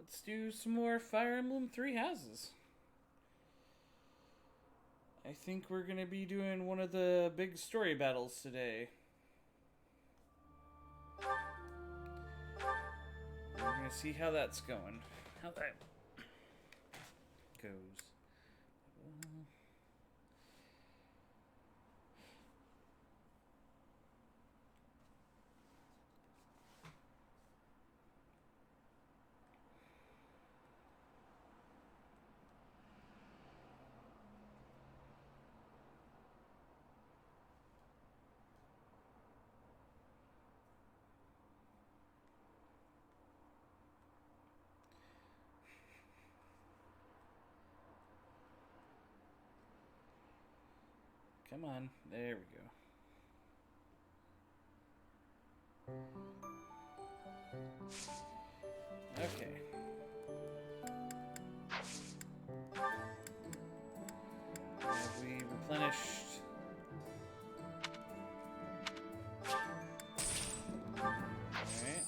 let's do some more Fire Emblem Three Houses. I think we're going to be doing one of the big story battles today. We're going to see how that's going. How that goes. Come on, there we go. Okay. Have we replenished? Alright.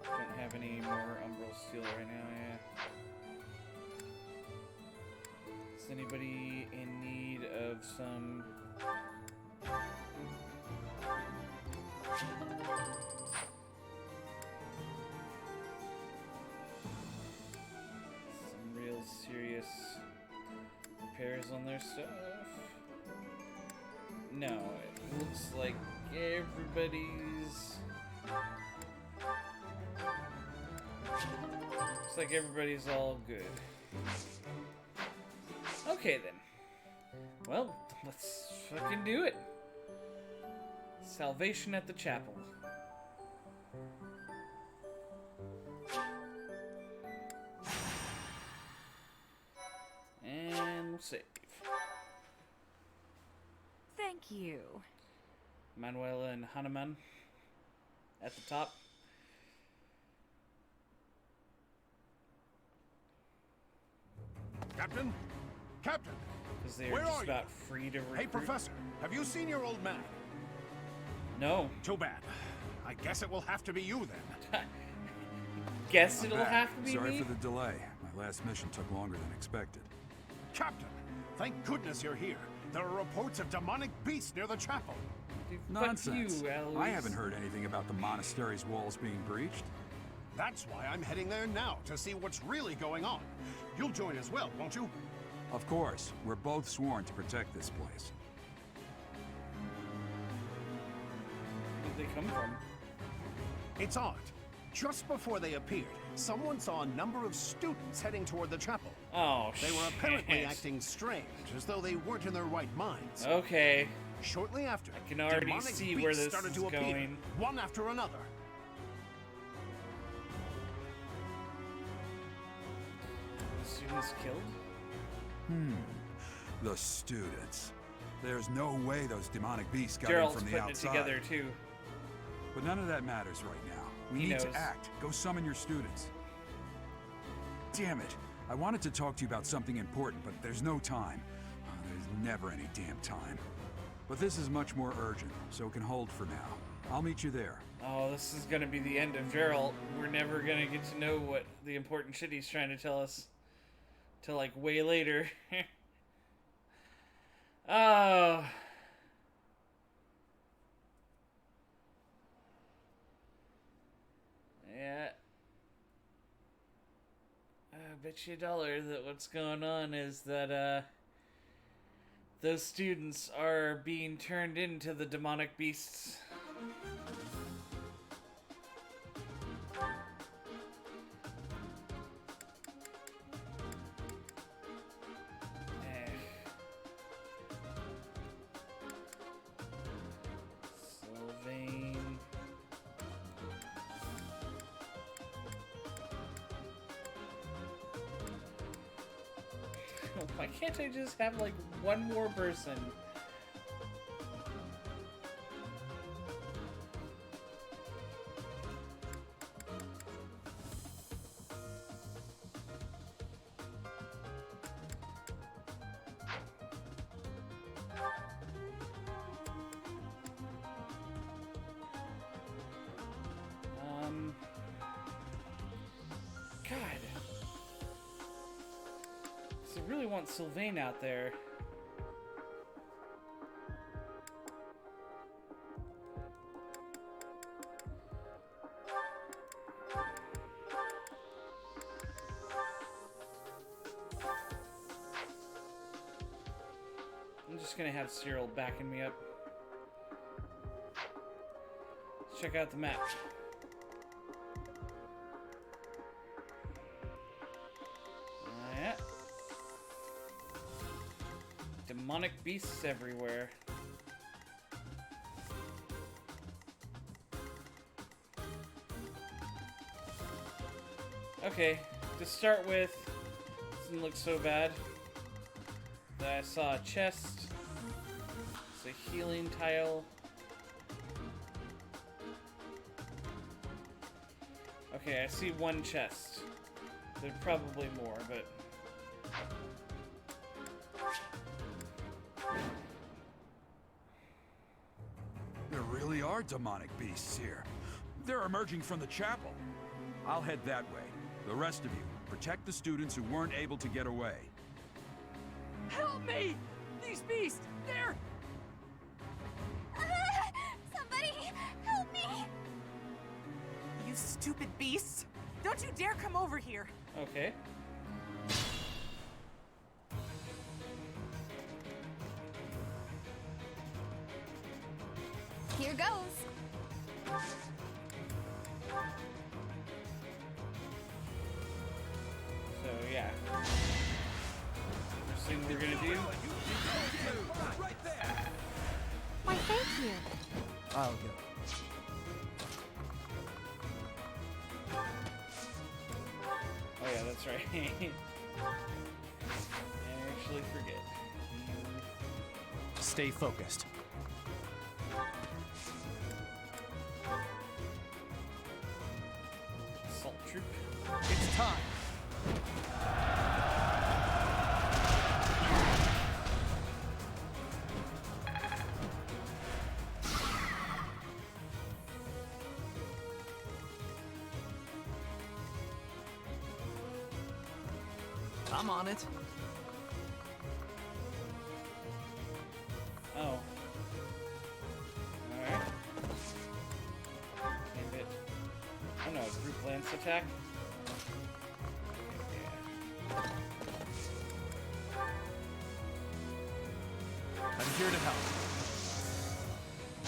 Don't have any more Umbral Steel right now, yeah. Is anybody in need of some... some real serious repairs on their stuff? No, it looks like everybody's... Looks like everybody's all good. Okay then. Well, let's fucking do it. Salvation at the chapel. And we'll save. Thank you. Manuela and Hanuman at the top. Captain? Captain! Because they Where are just are you? about free to recruit. Hey, Professor, have you seen your old man? No. Too bad. I guess it will have to be you then. Guess I'm it'll back. have to be Sorry me. for the delay. My last mission took longer than expected. Captain, thank goodness you're here. There are reports of demonic beasts near the chapel. Dude, Nonsense. Fuck you, Eloise. I haven't heard anything about the monastery's walls being breached. That's why I'm heading there now, to see what's really going on. You'll join as well, won't you? Of course. We're both sworn to protect this place. Where did they come from? It's odd. Just before they appeared, someone saw a number of students heading toward the chapel. Oh, They were apparently shit. acting strange, as though they weren't in their right minds. Okay. Shortly after, I can already demonic see beasts where this started is to appear, going. one after another. Students killed? The students. There's no way those demonic beasts got Gerald's in from the putting it outside. together too. But none of that matters right now. We He need knows. to act. Go summon your students. Damn it. I wanted to talk to you about something important, but there's no time. There's never any damn time. But this is much more urgent, so it can hold for now. I'll meet you there. Oh, this is gonna be the end of Gerald. We're never gonna get to know what the important shit he's trying to tell us. Till like way later. Oh. Yeah. I bet you $1 that what's going on is that, those students are being turned into the demonic beasts. Eh. Sylvain. Why can't I just have like one more person? Still really want Sylvain out there. I'm just gonna have Cyril backing me up. Let's check out the map. Yeah. Demonic beasts everywhere. Okay, to start with, doesn't look so bad. I saw a chest. It's a healing tile. Okay, I see one chest. There's probably more, but... There really are demonic beasts here. They're emerging from the chapel. I'll head that way. The rest of you, protect the students who weren't able to get away. Help me! These beasts, they're... Somebody, help me! You stupid beasts! Don't you dare come over here! Okay. Here goes. So, yeah. First thing we're gonna do... Why, thank you. I'll go. Oh yeah, that's right. I actually forget. Stay focused. Assault troop. It's time. I'm on it. Oh. Alright. Maybe it. Oh no, a group lance attack? Yeah. I'm here to help.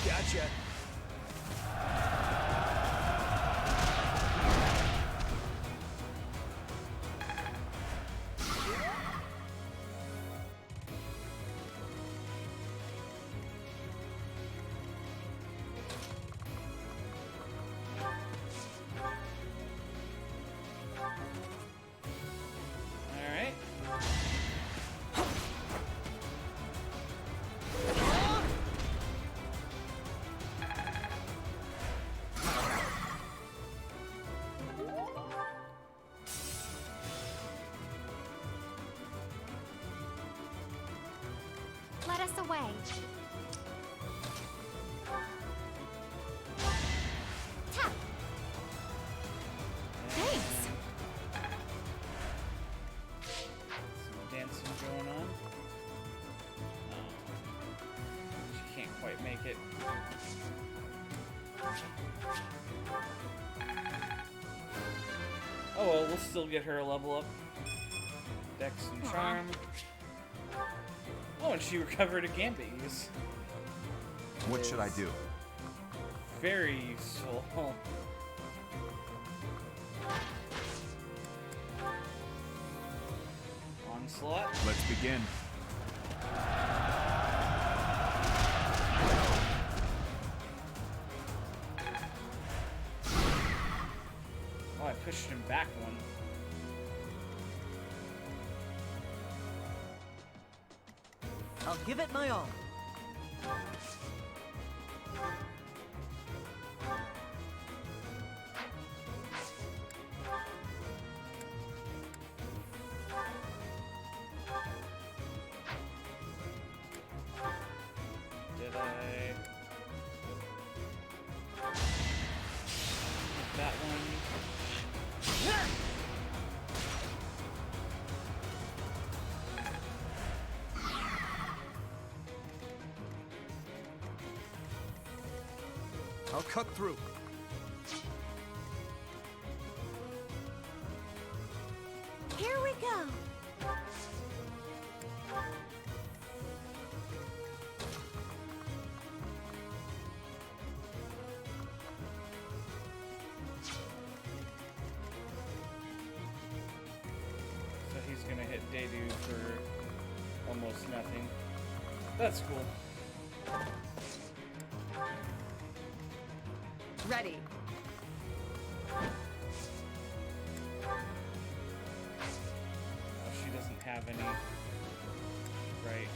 Gotcha. Alright. Let us away. Tap. Thanks. Some dancing going on. She can't quite make it. Oh well, we'll still get her a level up. Dex and Charm. Oh, and she recovered a Gambit use. What should I do? Very useful. Onslaught. Let's begin. Oh, I pushed him back one. I'll give it my all. Did I? That one. I'll cut through. Here we go. So he's gonna hit Dedu for almost nothing. That's cool. Ready. Oh, she doesn't have any. Right.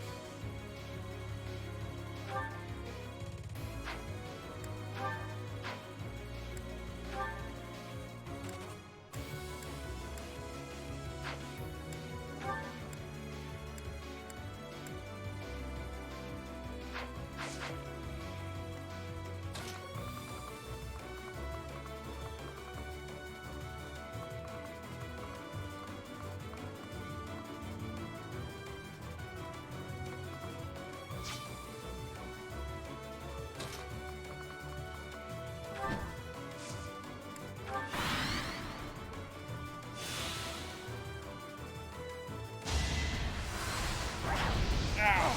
Ow!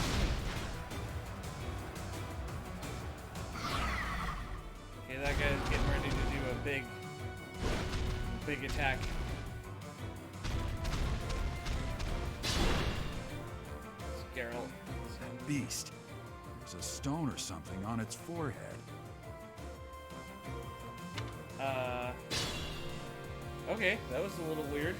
Okay, that guy's getting ready to do a big attack. Geralt. Beast. There's a stone or something on its forehead. Okay, that was a little weird.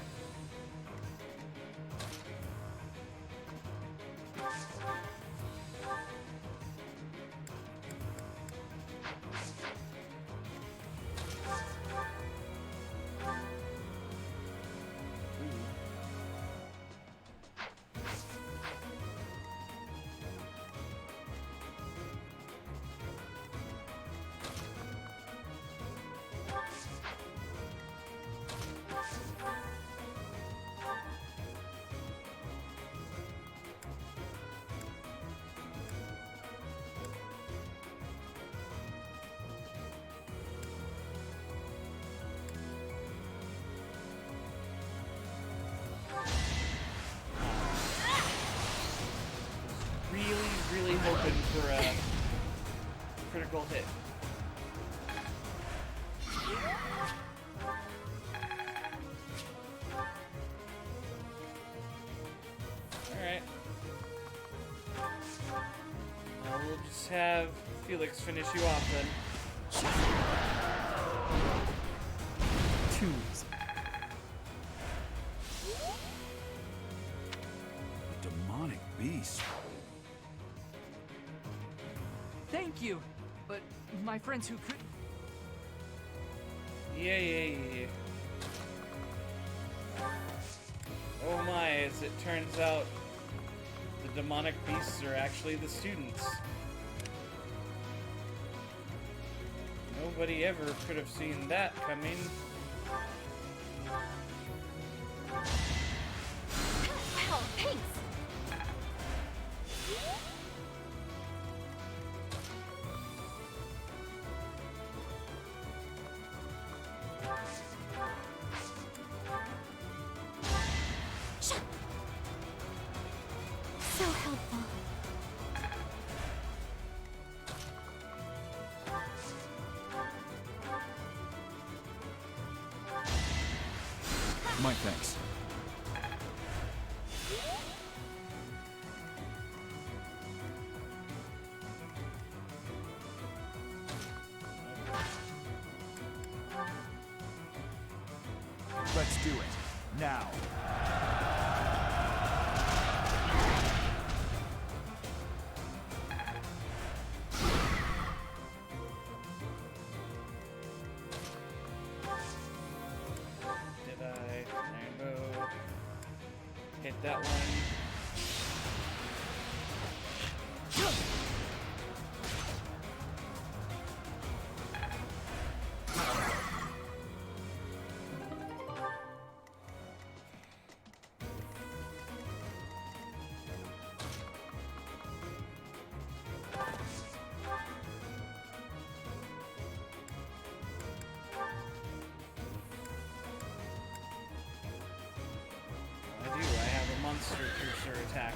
Really hoping for a critical hit. Alright. Now we'll just have Felix finish you off then. Too easy. A demonic beast. Thank you, but my friends who could. Yeah. Oh my, as it turns out, the demonic beasts are actually the students. Nobody ever could have seen that coming. Wow, thanks. So helpful. My thanks. Let's do it. Now. Did I? Rainbow. Hit that one. Monster Cruiser attack.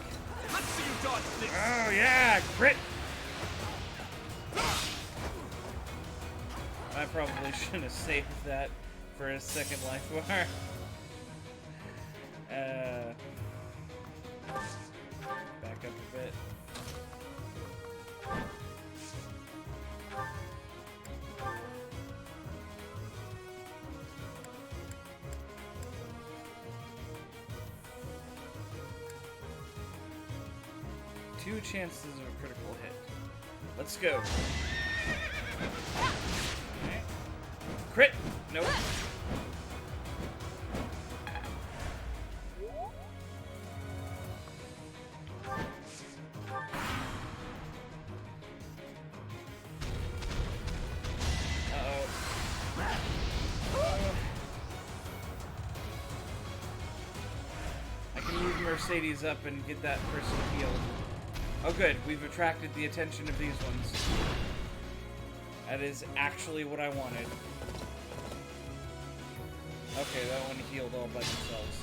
Let's see you dodge this! Oh yeah, crit! I probably should have saved that for a second life bar. Back up a bit. Two chances of a critical hit. Let's go. Okay. Crit! Nope. I can move Mercedes up and get that person healed. Oh good, we've attracted the attention of these ones. That is actually what I wanted. Okay, that one healed all by themselves.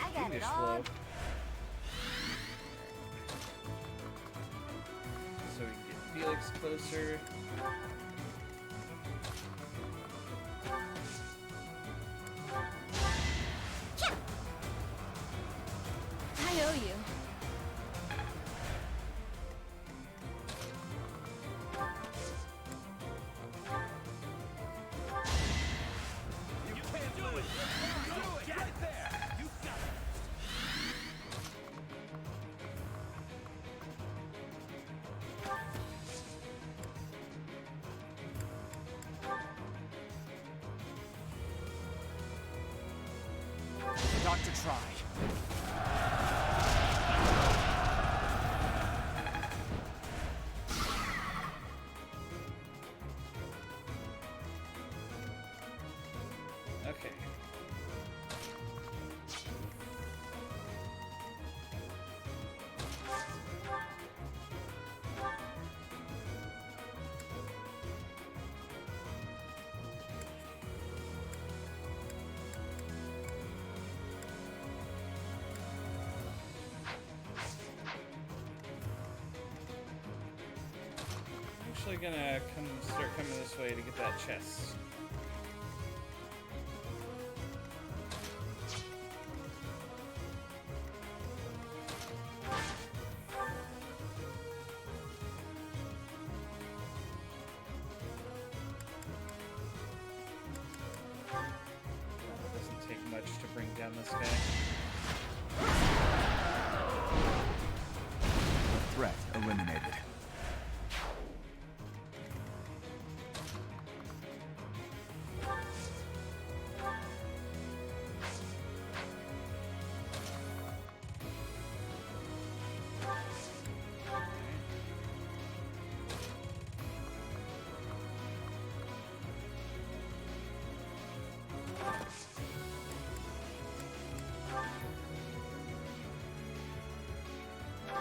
I got it Fiendish all. blow. So we can get Felix closer. I know you. You can't do it! Do it! Right there! You got it! The doctor tried. Okay. Actually gonna start coming this way to get that chest. It doesn't take much to bring down this guy. Threat eliminated.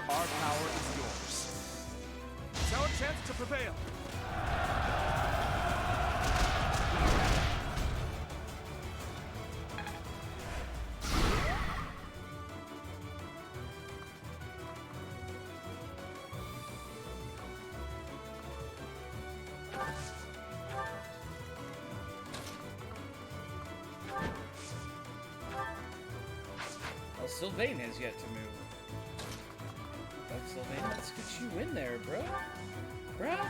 Our power is yours. It's our chance to prevail. Well, Sylvain has yet to move. Sylvain, let's get you in there, bro. Bruh.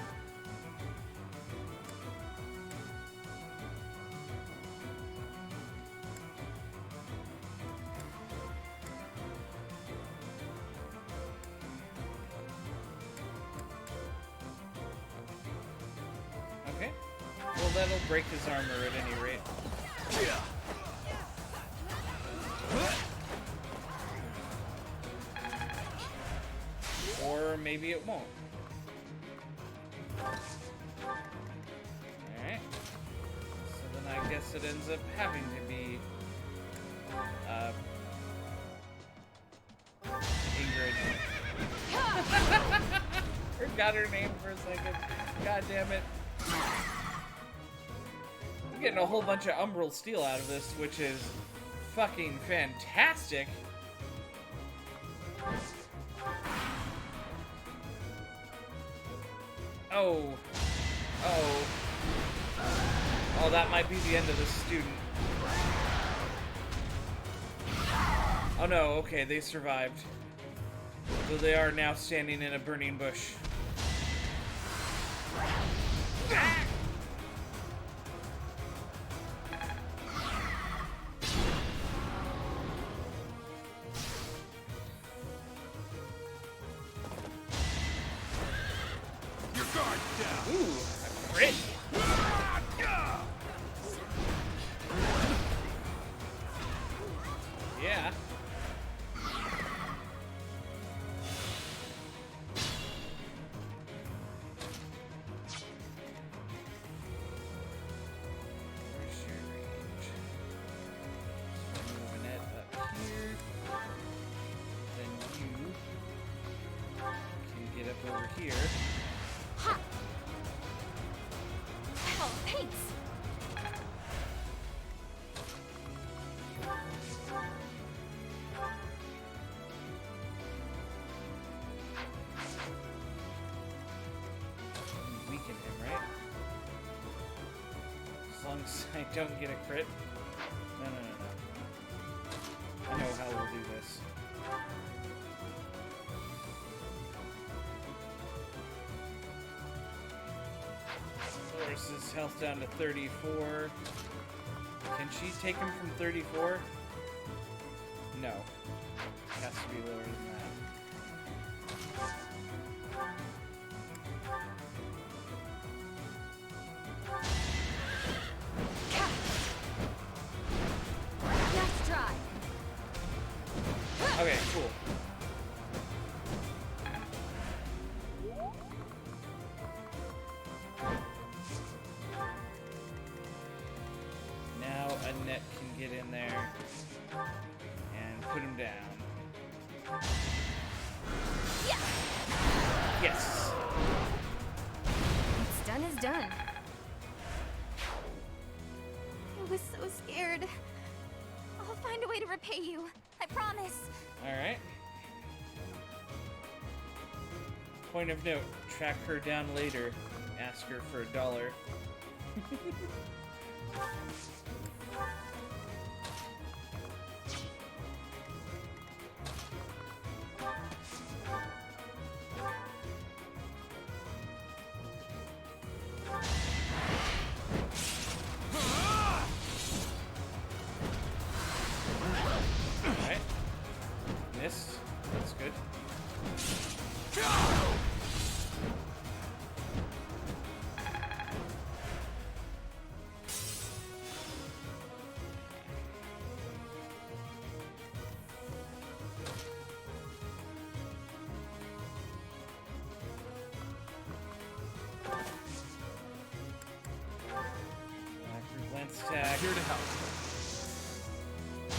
Okay. Well, that'll break his armor at any rate. Or maybe it won't. Alright. So then I guess it ends up having to be Ingrid. Forgot her name for a second. God damn it. I'm getting a whole bunch of Umbral Steel out of this, which is fucking fantastic. Oh. Oh. Oh, that might be the end of the student. Oh no, okay, they survived. Though they are now standing in a burning bush. Your guard down. Ooh, a crit. Yeah. Where's your range? So moving it up here. Then you can get up over here. Ha! Oh, thanks. Weaken him, right? As long as I don't get a crit. No. I know how we'll do this. Force his health down to 34. Can she take him from 34? No. It has to be lower than that. Nice try. Okay, cool. Now Annette can get in there and put him down. Yes! What's done is done. I was so scared. I'll find a way to repay you. I promise. Alright. Point of note, track her down later. Ask her for $1. Alright. Missed. That's good. Lens tag. Here to help.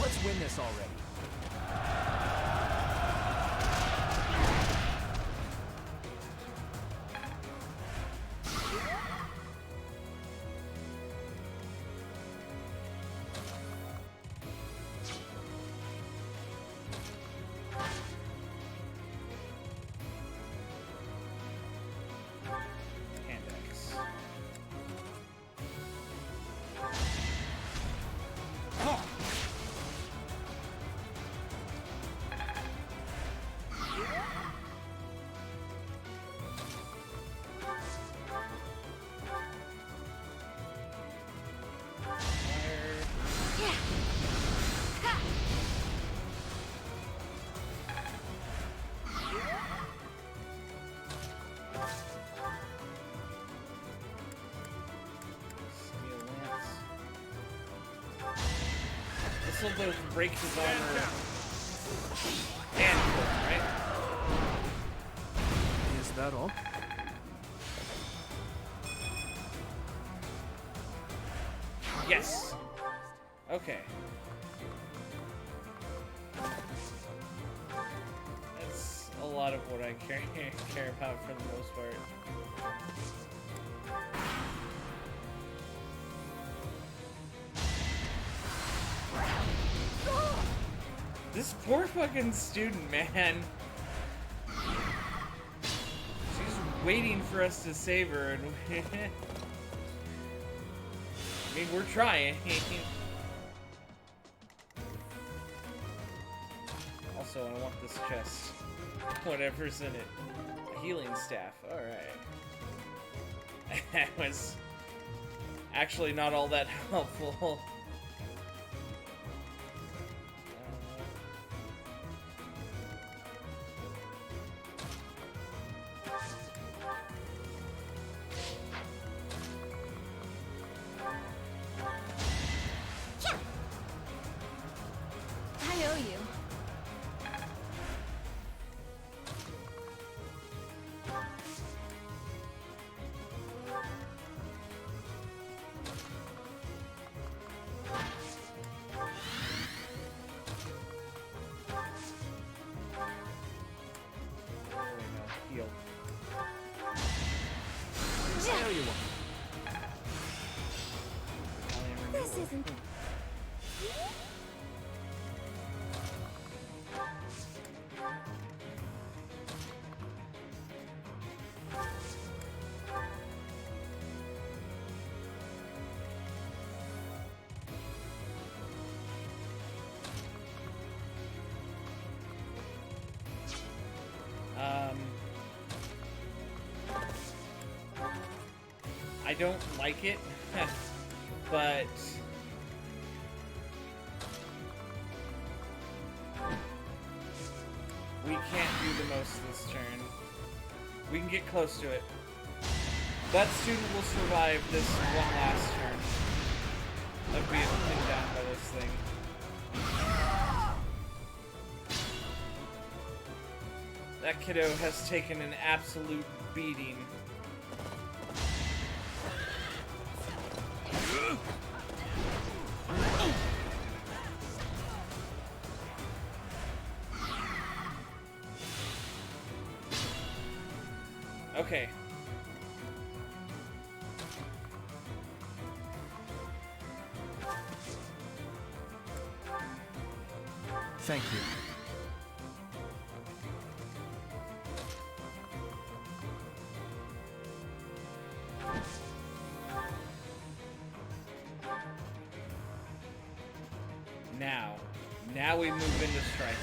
Let's win this already. Hand axe. Fire. Yeah. Ha! Steel lance. This will both break his armor and kill him, right? Is that all? Yes. Okay. That's a lot of what I care about for the most part. This poor fucking student, man. She's waiting for us to save her, and I mean, we're trying. Also, I want this chest. Whatever's in it. A healing staff. Alright. That was actually not all that helpful. I owe you. Heal. There you are. This isn't. I don't like it, but we can't do the most this turn. We can get close to it. That student will survive this one last turn of being pinned down by this thing. That kiddo has taken an absolute beating. Okay. Thank you. Now we move into striking.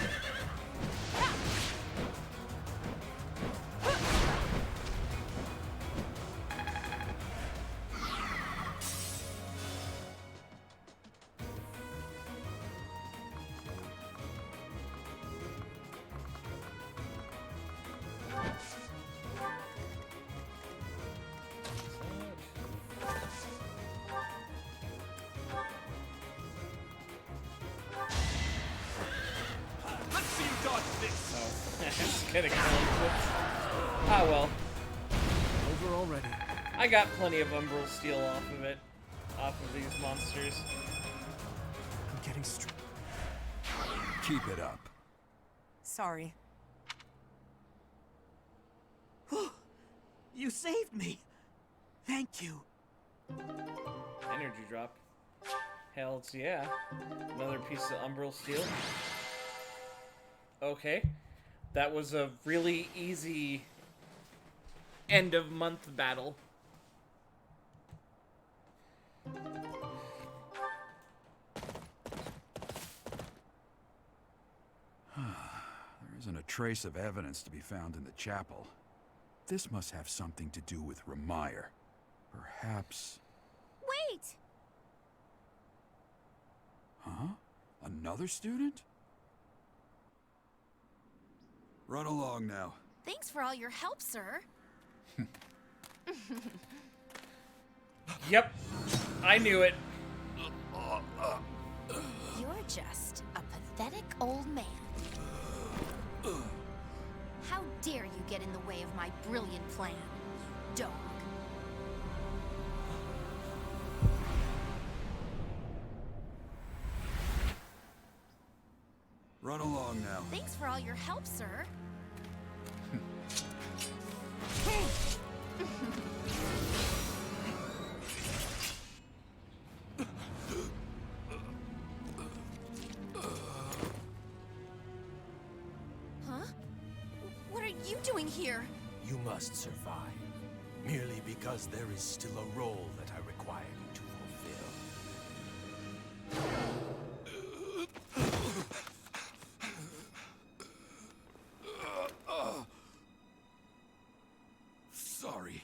Gonna kill him. Ah well. Over already. I got plenty of umbral steel off of these monsters. I'm getting straight. Keep it up. Sorry. You saved me. Thank you. Energy drop. Hells yeah. Another piece of umbral steel. Okay. That was a really easy end of month battle. There isn't a trace of evidence to be found in the chapel. This must have something to do with Ramire. Perhaps... Wait! Huh? Another student? Run along now. Thanks for all your help, sir. Yep. I knew it. You're just a pathetic old man. How dare you get in the way of my brilliant plan, dog. long now. Thanks for all your help, sir. Huh? What are you doing here? You must survive, merely because there is still a role that I require you to fulfill. Sorry.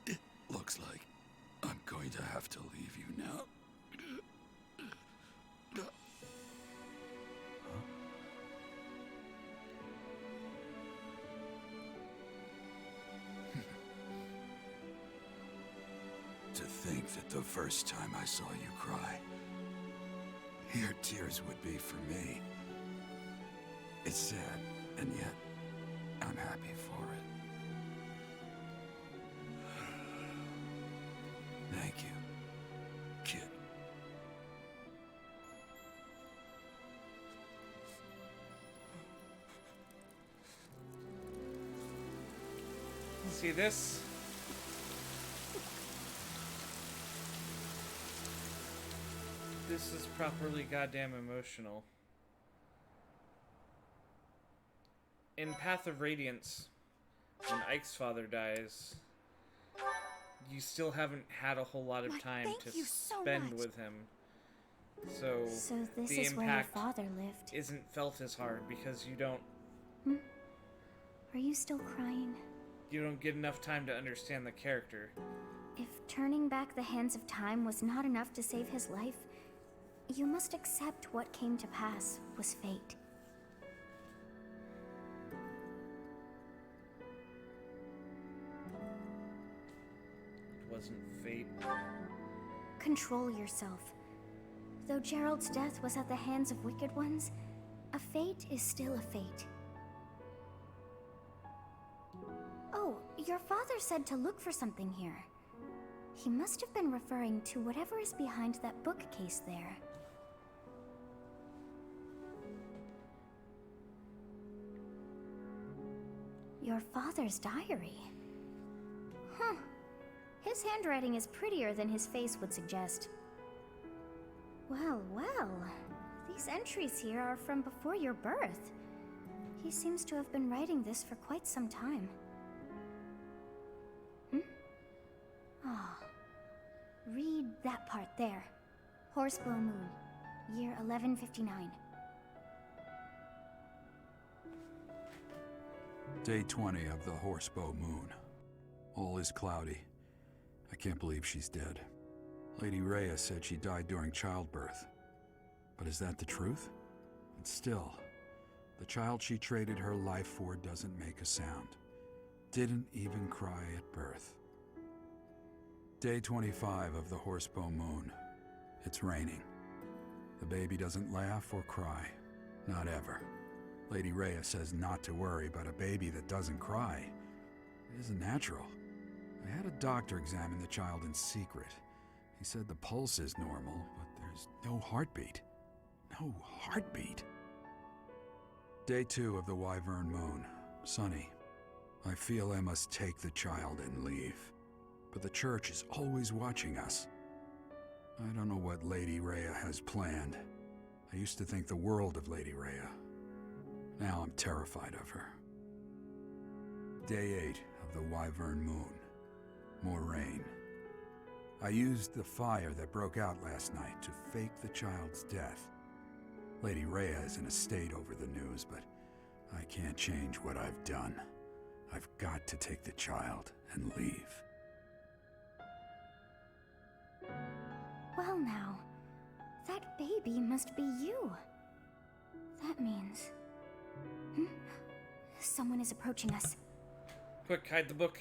It looks like I'm going to have to leave you now. To think that the first time I saw you cry, your tears would be for me. It's sad, and yet I'm happy for it. Thank you, kid. See this? This is properly goddamn emotional. In Path of Radiance, when Ike's father dies, you still haven't had a whole lot of time to Thank you so spend much. with him. So this the is where your impact father lived. isn't felt as hard because you don't Are you still crying? get enough time to understand the character. If turning back the hands of time was not enough to save his life, you must accept what came to pass was fate. It wasn't fate. Control yourself. Though Gerald's death was at the hands of wicked ones, a fate is still a fate. Oh, your father said to look for something here. He must have been referring to whatever is behind that bookcase there. Your father's diary. Huh. His handwriting is prettier than his face would suggest. Well, well. These entries here are from before your birth. He seems to have been writing this for quite some time. Ah. Read that part there. Horsebow Moon, year 1159. Day 20 of the Horsebow Moon. All is cloudy. I can't believe she's dead. Lady Rhea said she died during childbirth. But is that the truth? And still, the child she traded her life for doesn't make a sound. Didn't even cry at birth. Day 25 of the Horsebow Moon. It's raining. The baby doesn't laugh or cry. Not ever. Lady Rhea says not to worry, but a baby that doesn't cry isn't natural. I had a doctor examine the child in secret. He said the pulse is normal, but there's no heartbeat. No heartbeat. Day 2 of the Wyvern Moon. Sunny. I feel I must take the child and leave. But the church is always watching us. I don't know what Lady Rhea has planned. I used to think the world of Lady Rhea. Now I'm terrified of her. Day 8 of the Wyvern Moon. More rain. I used the fire that broke out last night to fake the child's death. Lady Rhea is in a state over the news, but I can't change what I've done. I've got to take the child and leave. Well now, that baby must be you. That means... Someone is approaching us. Quick, hide the book.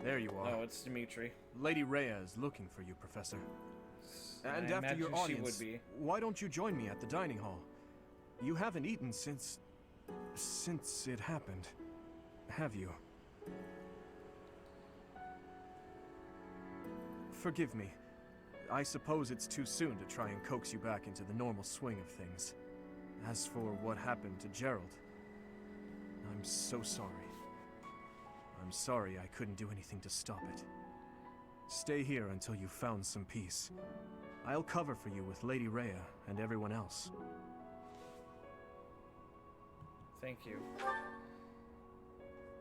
There you are. Oh, it's Dimitri. Lady Rhea is looking for you, Professor. And I after your imagine she audience, would be. why don't you join me at the dining hall? You haven't eaten since it happened, have you? Forgive me. I suppose it's too soon to try and coax you back into the normal swing of things. As for what happened to Gerald, I'm so sorry. I'm sorry I couldn't do anything to stop it. Stay here until you've found some peace. I'll cover for you with Lady Rhea and everyone else. Thank you.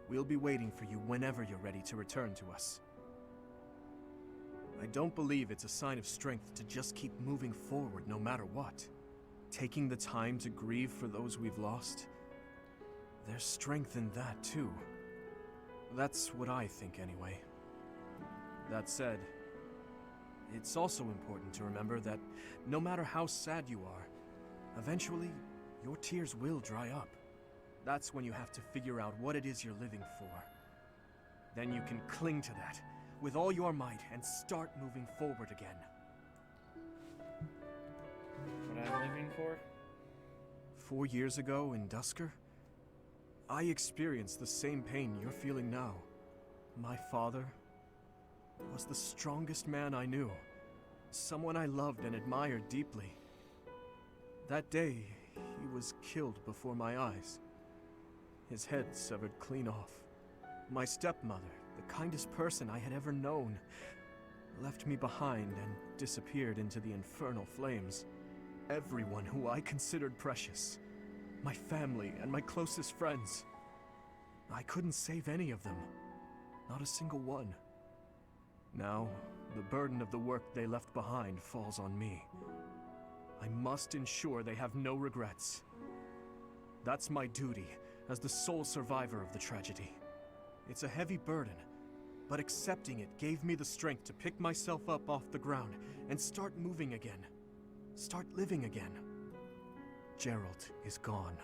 We'll be waiting for you whenever you're ready to return to us. I don't believe it's a sign of strength to just keep moving forward no matter what. Taking the time to grieve for those we've lost, there's strength in that too. That's what I think anyway. That said, it's also important to remember that no matter how sad you are, eventually your tears will dry up. That's when you have to figure out what it is you're living for. Then you can cling to that with all your might and start moving forward again. What I'm living for? 4 years ago in Dusker, I experienced the same pain you're feeling now. My father was the strongest man I knew, someone I loved and admired deeply. That day, he was killed before my eyes. His head severed clean off. My stepmother, the kindest person I had ever known, left me behind and disappeared into the infernal flames. Everyone who I considered precious, my family and my closest friends, I couldn't save any of them, not a single one. Now, the burden of the work they left behind falls on me. I must ensure they have no regrets. That's my duty as the sole survivor of the tragedy. It's a heavy burden, but accepting it gave me the strength to pick myself up off the ground and start moving again. Start living again. Gerald is gone.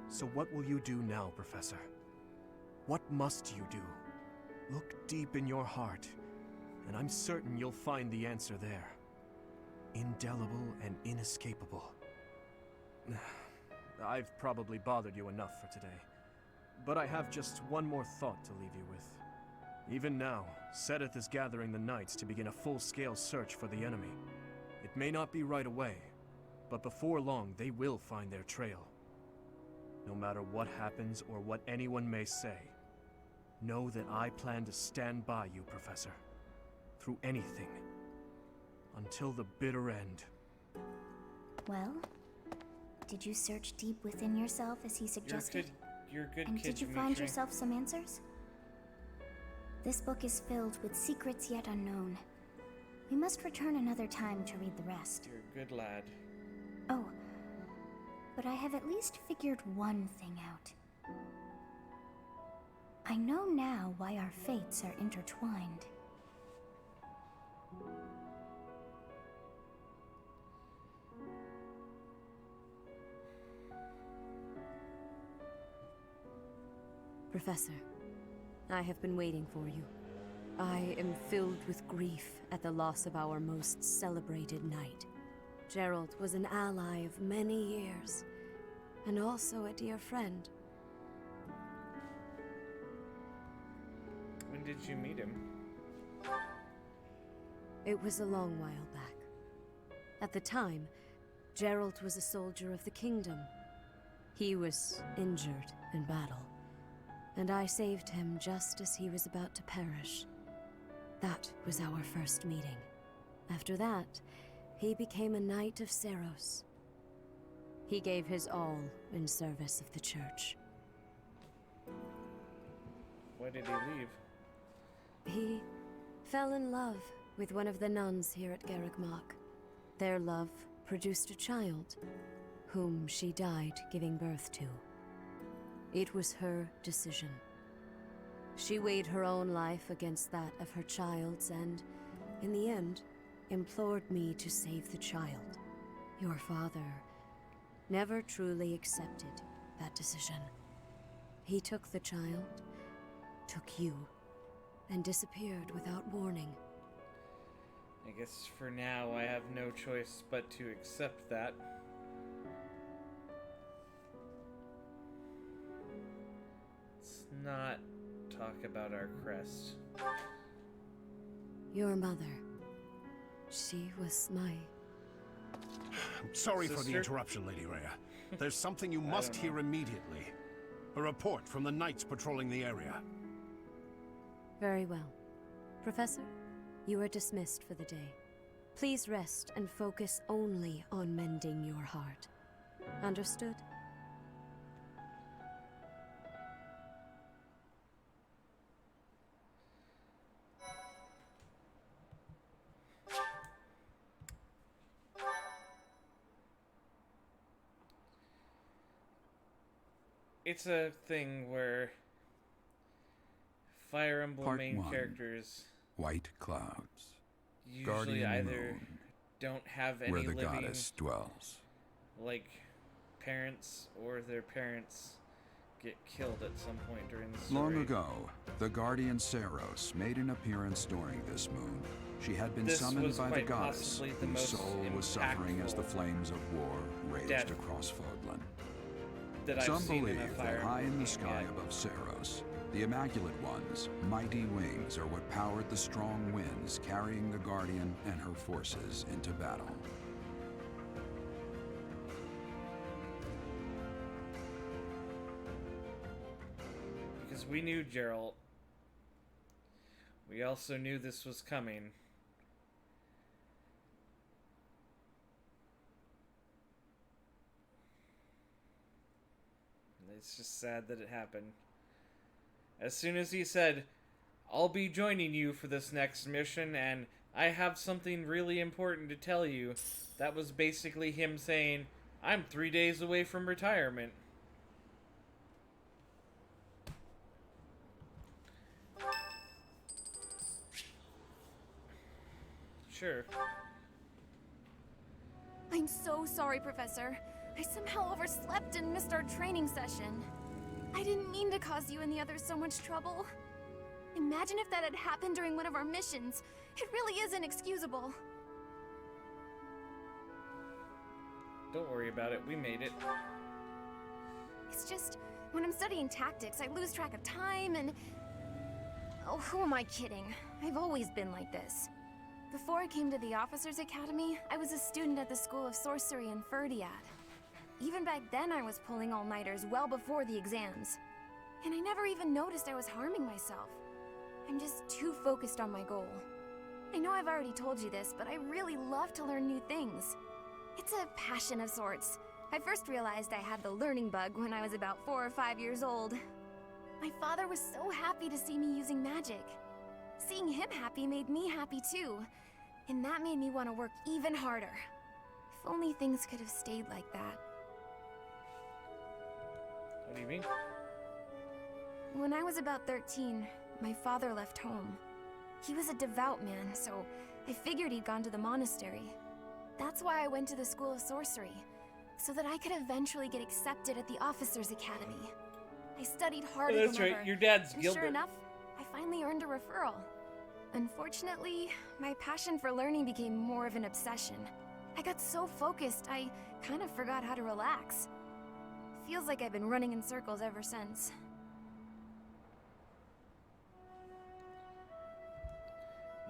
So what will you do now, Professor? What must you do? Look deep in your heart, and I'm certain you'll find the answer there. Indelible and inescapable. I've probably bothered you enough for today, but I have just one more thought to leave you with. Even now, Sedith is gathering the knights to begin a full-scale search for the enemy. It may not be right away, but before long they will find their trail. No matter what happens or what anyone may say, know that I plan to stand by you, Professor. Through anything. Until the bitter end. Well, did you search deep within yourself as he suggested? You're a good And kid, did you Dimitri. find yourself some answers? This book is filled with secrets yet unknown. We must return another time to read the rest. You're a good lad. Oh, but I have at least figured one thing out. I know now why our fates are intertwined. Professor, I have been waiting for you. I am filled with grief at the loss of our most celebrated knight. Gerald was an ally of many years, and also a dear friend. When did you meet him? It was a long while back. At the time, Gerald was a soldier of the kingdom. He was injured in battle, and I saved him just as he was about to perish. That was our first meeting. After that, he became a knight of Seros. He gave his all in service of the church. Why did he leave? He fell in love with one of the nuns here at Garreg-Mach. Their love produced a child, whom she died giving birth to. It was her decision. She weighed her own life against that of her child's and, in the end, implored me to save the child. Your father never truly accepted that decision. He took the child, took you, and disappeared without warning. I guess for now I have no choice but to accept that. Let's not talk about our crest. Your mother. She was my... Sorry for the Sister? interruption, Lady Rhea. There's something you must don't hear know. immediately. A report from the knights patrolling the area. Very well. Professor, you are dismissed for the day. Please rest and focus only on mending your heart. Understood? It's a thing where Fire Emblem Part main 1. characters White clouds, usually guardian either moon, don't have any where the living goddess dwells. like parents, or their parents get killed at some point during the story. Long ago, the guardian Saros made an appearance during this moon. She had been This summoned was by the quite goddess, possibly the whose most soul was suffering as the impactful flames of war raged death across Fodlan. that I've Some seen believe in a Fire that high Emblem in the game sky yet. above Saros, the Immaculate One's mighty wings are what powered the strong winds carrying the Guardian and her forces into battle. Because we knew Geralt. We also knew this was coming. It's just sad that it happened. As soon as he said, I'll be joining you for this next mission, and I have something really important to tell you, that was basically him saying, I'm 3 days away from retirement. Sure. I'm so sorry, Professor. I somehow overslept and missed our training session. I didn't mean to cause you and the others so much trouble. Imagine if that had happened during one of our missions. It really is inexcusable. Don't worry about it. We made it. It's just, when I'm studying tactics, I lose track of time and... Oh, who am I kidding? I've always been like this. Before I came to the Officers Academy, I was a student at the School of Sorcery in Ferdiad. Even back then, I was pulling all-nighters well before the exams. And I never even noticed I was harming myself. I'm just too focused on my goal. I know I've already told you this, but I really love to learn new things. It's a passion of sorts. I first realized I had the learning bug when I was about 4 or 5 years old. My father was so happy to see me using magic. Seeing him happy made me happy too, and that made me want to work even harder. If only things could have stayed like that. What do you mean? When I was about 13, my father left home. He was a devout man, so I figured he'd gone to the monastery. That's why I went to the School of Sorcery, so that I could eventually get accepted at the Officers Academy. I studied harder That's than right. ever, Your dad's and Gilbert. sure enough, I finally earned a referral. Unfortunately, my passion for learning became more of an obsession. I got so focused, I kind of forgot how to relax. Feels like I've been running in circles ever since.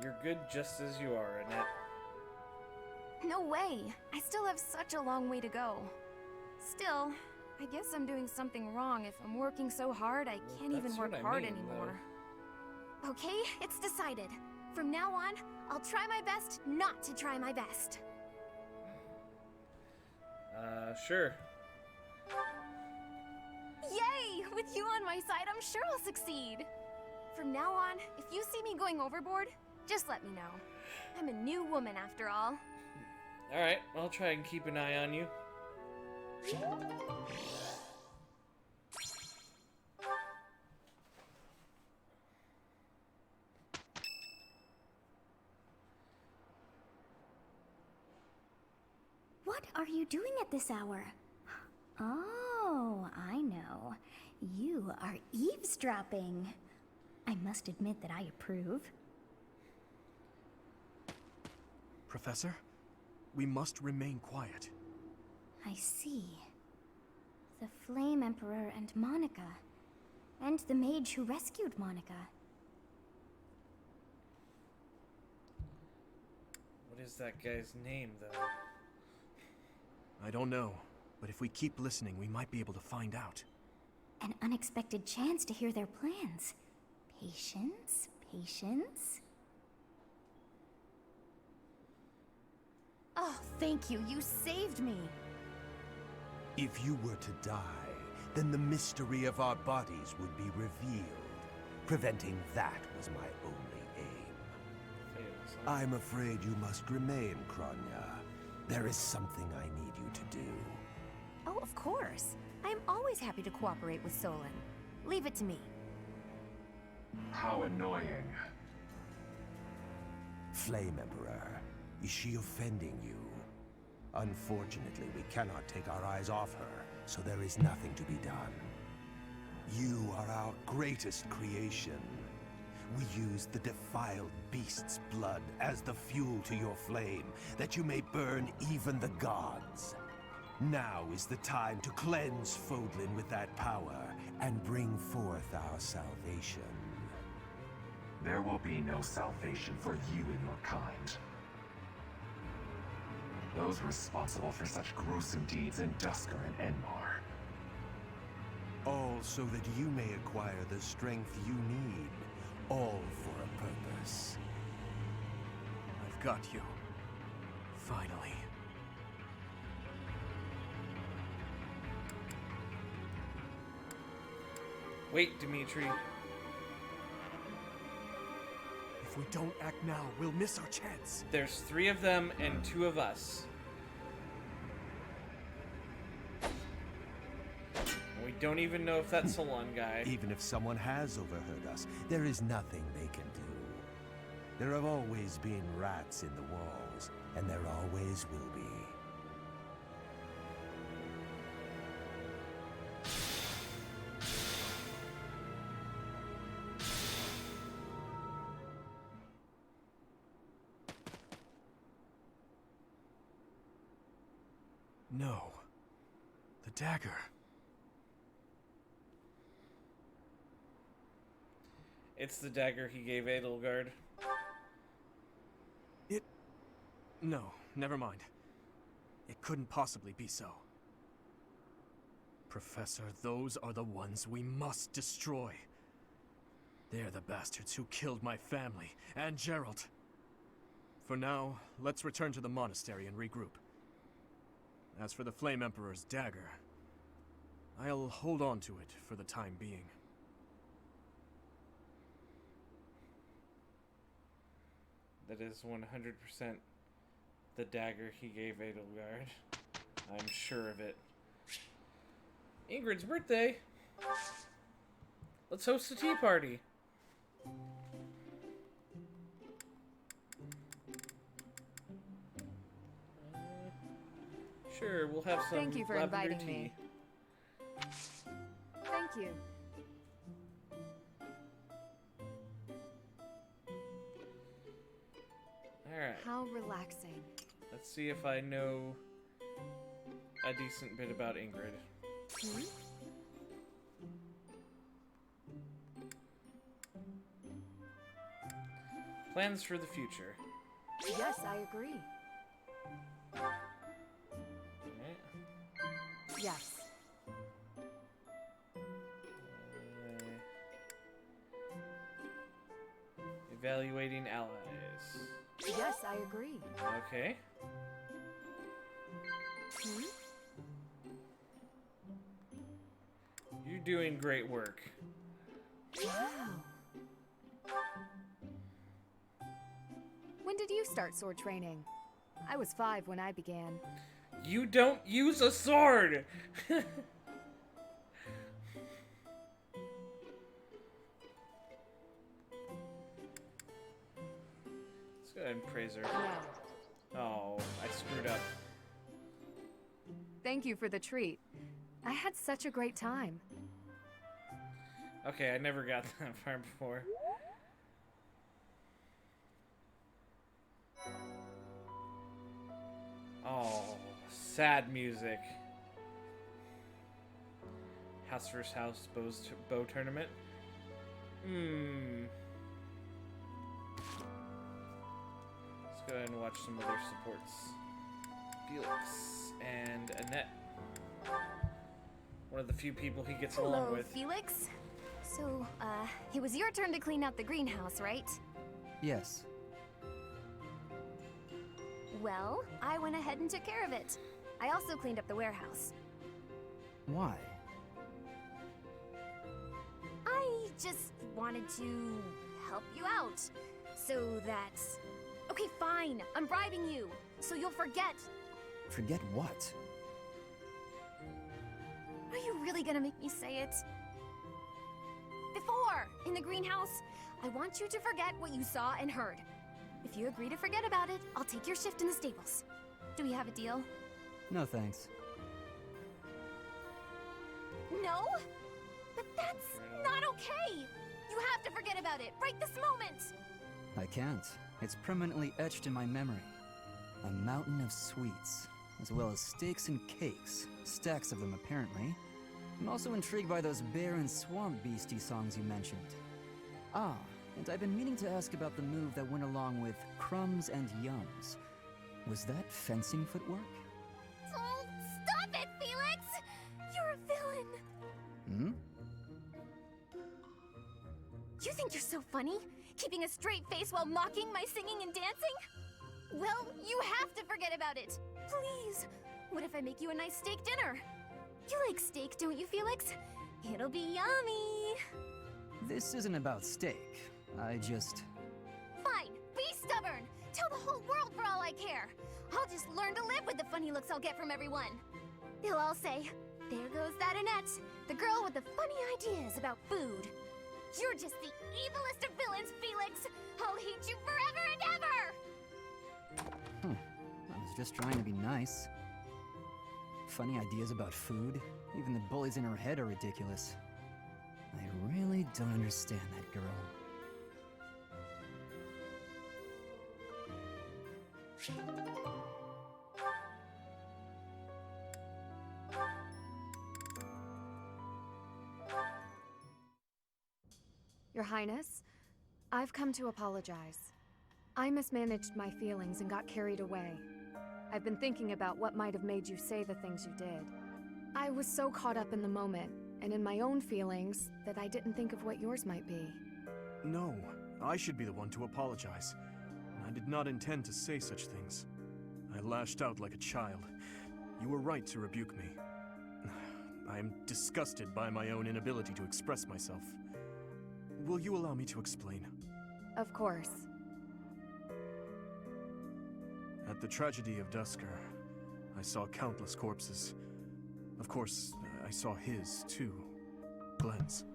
You're good just as you are, Annette. No way! I still have such a long way to go. Still, I guess I'm doing something wrong if I'm working so hard I can't even that's work what I hard mean, anymore. Okay, it's decided. From now on, I'll try my best not to try my best. Sure. Yay! With you on my side, I'm sure I'll succeed. From now on, if you see me going overboard, just let me know. I'm a new woman after all. Alright, I'll try and keep an eye on you. What are you doing at this hour? Oh, I know. You are eavesdropping. I must admit that I approve. Professor, we must remain quiet. I see. The Flame Emperor and Monica. And the mage who rescued Monica. What is that guy's name, though? I don't know, but if we keep listening, we might be able to find out. An unexpected chance to hear their plans. Patience, patience. Oh, thank you. You saved me. If you were to die, then the mystery of our bodies would be revealed. Preventing that was my only aim. I'm afraid you must remain, Kronya. There is something I need you to do. Oh, of course. I am always happy to cooperate with Solon. Leave it to me. How annoying. Flame Emperor, is she offending you? Unfortunately, we cannot take our eyes off her, so there is nothing to be done. You are our greatest creation. We use the defiled beast's blood as the fuel to your flame, that you may burn even the gods. Now is the time to cleanse Fodlan with that power and bring forth our salvation. There will be no salvation for you and your kind. Those responsible for such gruesome deeds in Dusker and Enmar. All so that you may acquire the strength you need, all for a purpose. I've got you. Finally. Wait, Dimitri. If we don't act now, we'll miss our chance. There's 3 of them and 2 of us. We don't even know if that's Solon guy. Even if someone has overheard us, there is nothing they can do. There have always been rats in the walls, and there always will be. No. The dagger. It's the dagger he gave Edelgard. No, never mind. It couldn't possibly be so. Professor, those are the ones we must destroy. They're the bastards who killed my family, and Gerald. For now, let's return to the monastery and regroup. As for the Flame Emperor's dagger, I'll hold on to it for the time being. That is 100% the dagger he gave Edelgard. I'm sure of it. Ingrid's birthday! Let's host a tea party! Sure, we'll have some Thank you for lavender inviting tea. me. Thank you. Alright. How relaxing. Let's see if I know a decent bit about Ingrid. Hmm? Plans for the future. Yes, I agree. Alright. Yes. Evaluating allies. Yes, I agree. Okay. Hmm? You're doing great work. Wow. When did you start sword training? I was 5 when I began. You don't use a sword! Let's go ahead and praise her. No. Oh, I screwed up. Thank you for the treat. I had such a great time. Okay, I never got that far before. Oh, sad music. House vs. House bow tournament. Let's go ahead and watch some other supports. Felix and Annette. One of the few people he gets along Hello, with. Felix. So, it was your turn to clean out the greenhouse, right? Yes. Well, I went ahead and took care of it. I also cleaned up the warehouse. Why? I just wanted to help you out. So that... Okay, fine. I'm bribing you. So you'll forget. Forget what? Are you really gonna make me say it? Before, in the greenhouse, I want you to forget what you saw and heard. If you agree to forget about it, I'll take your shift in the stables. Do we have a deal? No thanks. No? But that's not okay! You have to forget about it, right this moment! I can't. It's permanently etched in my memory. A mountain of sweets, as well as steaks and cakes. Stacks of them, apparently. I'm also intrigued by those bear and swamp beastie songs you mentioned. Ah, and I've been meaning to ask about the move that went along with crumbs and yums. Was that fencing footwork? Oh, stop it, Felix! You're a villain! Hmm? You think you're so funny? Keeping a straight face while mocking my singing and dancing? Well, you have to forget about it! Please! What if I make you a nice steak dinner? You like steak, don't you, Felix? It'll be yummy! This isn't about steak. I just... Fine, be stubborn! Tell the whole world for all I care! I'll just learn to live with the funny looks I'll get from everyone! They'll all say, there goes that Annette, the girl with the funny ideas about food. You're just the evilest of villains, Felix! I'll hate you forever and ever! I was just trying to be nice. Funny ideas about food? Even the bullies in her head are ridiculous. I really don't understand that girl. Your Highness, I've come to apologize. I mismanaged my feelings and got carried away. I've been thinking about what might have made you say the things you did. I was so caught up in the moment, and in my own feelings, that I didn't think of what yours might be. No, I should be the one to apologize. I did not intend to say such things. I lashed out like a child. You were right to rebuke me. I am disgusted by my own inability to express myself. Will you allow me to explain? Of course. At the tragedy of Dusker, I saw countless corpses. Of course, I saw his, too. Glenn's.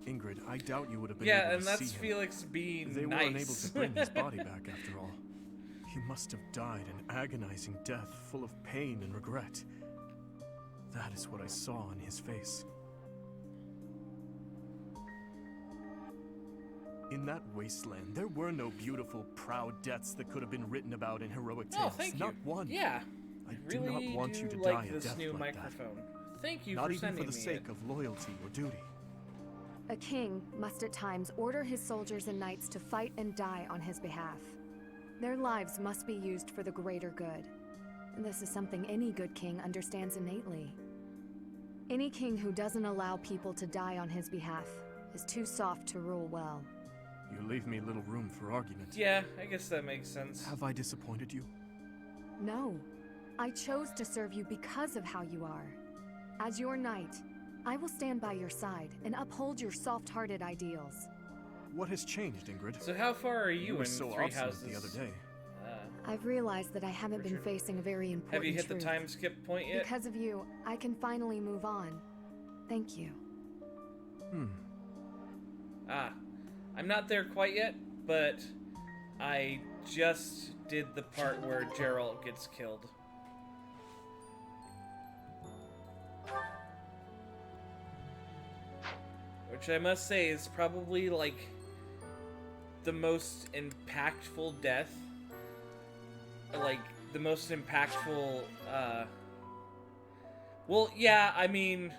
Ingrid, I doubt you would have been able to see him. Yeah, and that's Felix being They nice. were unable to bring his body back, after all. He must have died an agonizing death, full of pain and regret. That is what I saw in his face. In that wasteland, there were no beautiful, proud deaths that could have been written about in heroic tales. Oh, thank Not you. one. Yeah. I really do not want you to like die a this death new like microphone. that. Thank you Not for even sending for the me sake it. of loyalty or duty. A king must at times order his soldiers and knights to fight and die on his behalf. Their lives must be used for the greater good. This is something any good king understands innately. Any king who doesn't allow people to die on his behalf is too soft to rule well. You leave me little room for argument. Yeah, I guess that makes sense. Have I disappointed you? No. I chose to serve you because of how you are. As your knight, I will stand by your side and uphold your soft-hearted ideals. What has changed, Ingrid? So how far are you were in so Three obstinate Houses? the other day. I've realized that I haven't been facing a very important Have you hit truth. the time skip point yet? Because of you, I can finally move on. Thank you. I'm not there quite yet, but I just did the part where Geralt gets killed. Which I must say is probably, like, the most impactful death. Like, the most impactful, well, yeah, I mean...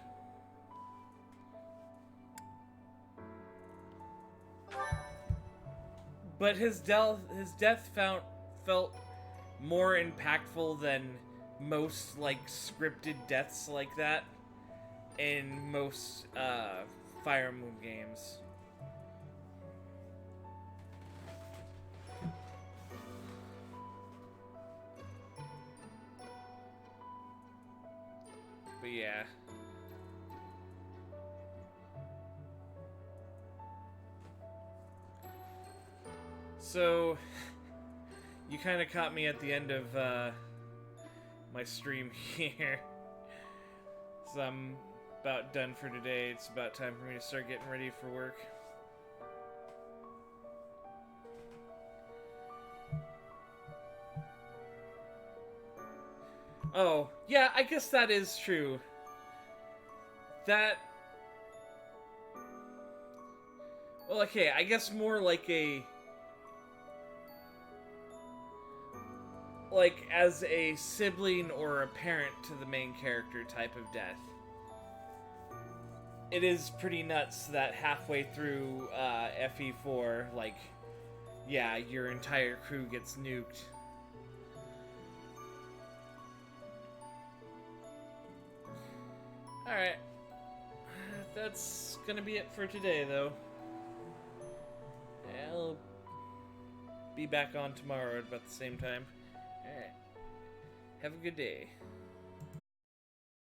But his death felt more impactful than most, like, scripted deaths like that in most Fire Emblem games. But yeah. So, you kind of caught me at the end of my stream here. So I'm about done for today. It's about time for me to start getting ready for work. Oh, yeah, I guess that is true. That... Well, okay, I guess more like a... Like, as a sibling or a parent to the main character type of death. It is pretty nuts that halfway through FE4, like, yeah, your entire crew gets nuked. Alright. That's gonna be it for today, though. I'll be back on tomorrow at about the same time. Alright. Have a good day.